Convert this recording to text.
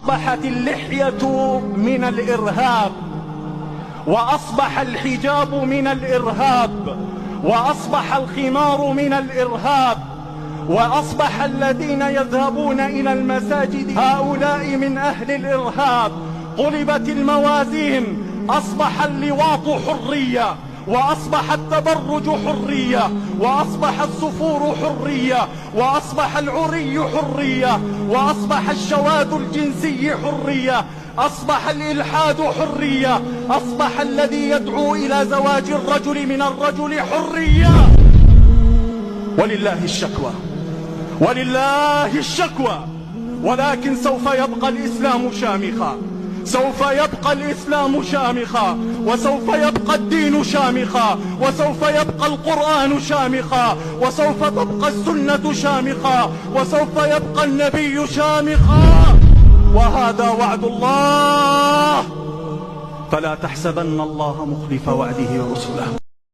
أصبحت اللحية من الإرهاب، وأصبح الحجاب من الإرهاب، وأصبح الخمار من الإرهاب، وأصبح الذين يذهبون إلى المساجد هؤلاء من أهل الإرهاب. قلبت الموازين، أصبح اللواط حرية، وأصبح التبرج حرية، وأصبح السفور حرية، وأصبح العري حرية، وأصبح الشواذ الجنسي حرية، أصبح الإلحاد حرية، أصبح الذي يدعو إلى زواج الرجل من الرجل حرية. ولله الشكوى، ولله الشكوى، ولكن سوف يبقى الإسلام شامخا، سوف يبقى الإسلام شامخا، وسوف يبقى الدين شامخا، وسوف يبقى القرآن شامخا، وسوف تبقى السنة شامخا، وسوف يبقى النبي شامخا، وهذا وعد الله، فلا تحسبن الله مخلف وعده رسله.